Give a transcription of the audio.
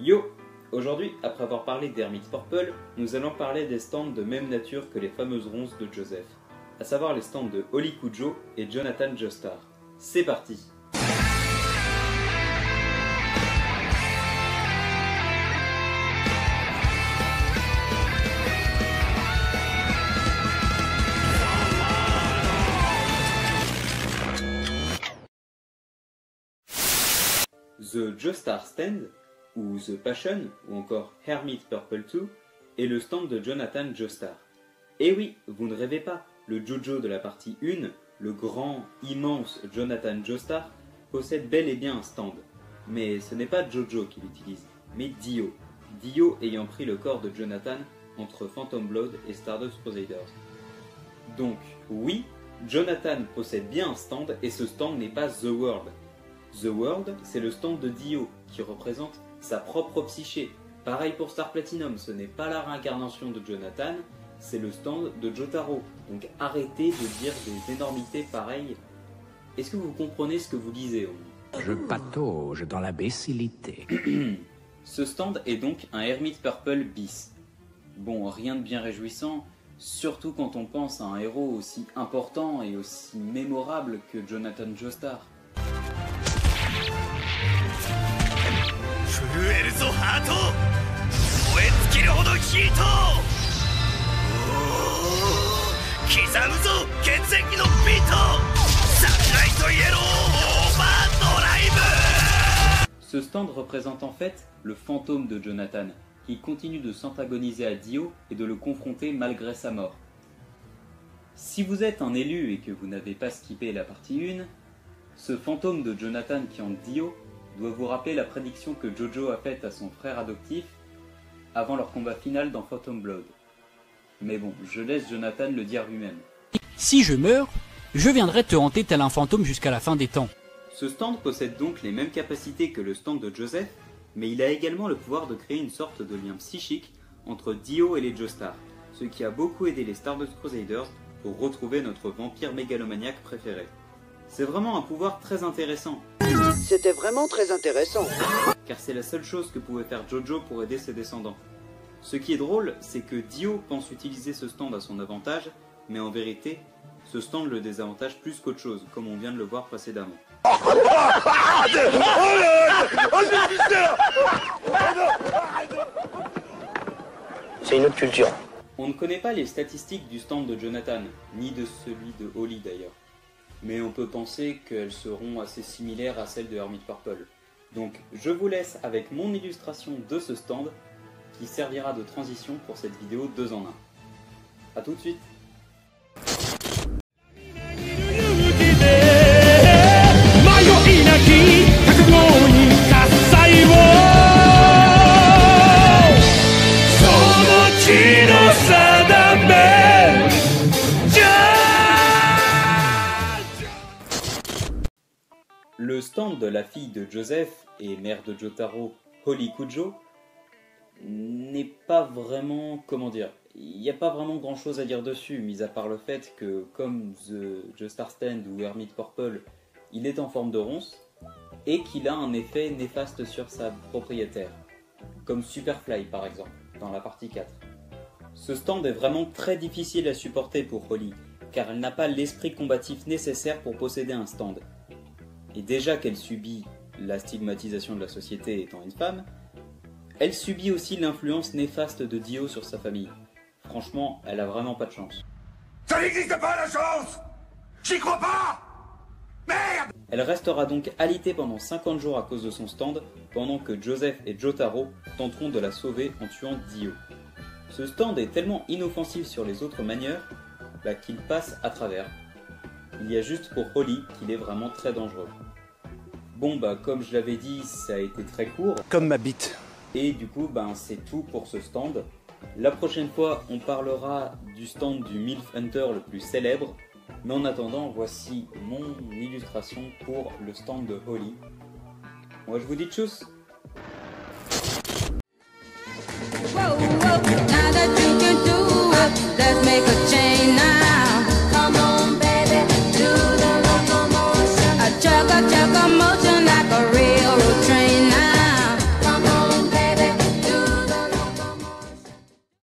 Yo! Aujourd'hui, après avoir parlé d'Hermit Purple, nous allons parler des stands de même nature que les fameuses ronces de Joseph, à savoir les stands de Holly Cujo et Jonathan Joestar. C'est parti! The Joestar Stand, ou The Passion, ou encore Hermit Purple 2, est le stand de Jonathan Joestar. Et oui, vous ne rêvez pas, le Jojo de la partie 1, le grand, immense Jonathan Joestar, possède bel et bien un stand. Mais ce n'est pas Jojo qui l'utilise, mais Dio. Dio ayant pris le corps de Jonathan entre Phantom Blood et Stardust Crusaders. Donc, oui, Jonathan possède bien un stand, et ce stand n'est pas The World. The World, c'est le stand de Dio, qui représente sa propre psyché. Pareil pour Star Platinum, ce n'est pas la réincarnation de Jonathan, c'est le stand de Jotaro. Donc arrêtez de dire des énormités pareilles. Est-ce que vous comprenez ce que vous lisez au moins ? Je patauge dans l'imbécilité. Ce stand est donc un Hermit Purple bis. Bon, rien de bien réjouissant, surtout quand on pense à un héros aussi important et aussi mémorable que Jonathan Joestar. Ce stand représente en fait le fantôme de Jonathan, qui continue de s'antagoniser à Dio et de le confronter malgré sa mort. Si vous êtes un élu et que vous n'avez pas skippé la partie 1, ce fantôme de Jonathan qui hante Dio doit vous rappeler la prédiction que Jojo a faite à son frère adoptif avant leur combat final dans Phantom Blood. Mais bon, je laisse Jonathan le dire lui-même. Si je meurs, je viendrai te hanter tel un fantôme jusqu'à la fin des temps. Ce stand possède donc les mêmes capacités que le stand de Joseph, mais il a également le pouvoir de créer une sorte de lien psychique entre Dio et les Joestar, ce qui a beaucoup aidé les Stardust Crusaders pour retrouver notre vampire mégalomaniaque préféré. C'est vraiment un pouvoir très intéressant. C'était vraiment très intéressant. Car c'est la seule chose que pouvait faire Jojo pour aider ses descendants. Ce qui est drôle, c'est que Dio pense utiliser ce stand à son avantage, mais en vérité, ce stand le désavantage plus qu'autre chose, comme on vient de le voir précédemment. C'est une autre culture. On ne connaît pas les statistiques du stand de Jonathan, ni de celui de Holly d'ailleurs. Mais on peut penser qu'elles seront assez similaires à celles de Hermit Purple. Donc je vous laisse avec mon illustration de ce stand, qui servira de transition pour cette vidéo 2 en 1. A tout de suite. Le stand de la fille de Joseph et mère de Jotaro, Holly Cujo, n'est pas vraiment, il n'y a pas vraiment grand chose à dire dessus, mis à part le fait que, comme The Joestar Stand ou Hermit Purple, il est en forme de ronce, et qu'il a un effet néfaste sur sa propriétaire, comme Superfly par exemple, dans la partie 4. Ce stand est vraiment très difficile à supporter pour Holly, car elle n'a pas l'esprit combatif nécessaire pour posséder un stand. Et déjà qu'elle subit la stigmatisation de la société étant une femme, elle subit aussi l'influence néfaste de Dio sur sa famille. Franchement, elle a vraiment pas de chance. Ça n'existe pas la chance! J'y crois pas! Merde! Elle restera donc alitée pendant 50 jours à cause de son stand, pendant que Joseph et Jotaro tenteront de la sauver en tuant Dio. Ce stand est tellement inoffensif sur les autres manières qu'il passe à travers. Il y a juste pour Holly qu'il est vraiment très dangereux. Bon comme je l'avais dit, ça a été très court. Comme ma bite. Et du coup c'est tout pour ce stand. La prochaine fois on parlera du stand du MILF Hunter le plus célèbre. Mais en attendant, voici mon illustration pour le stand de Holly. Moi je vous dis tchuss. Whoa, whoa, now that you can do it, let's make a change.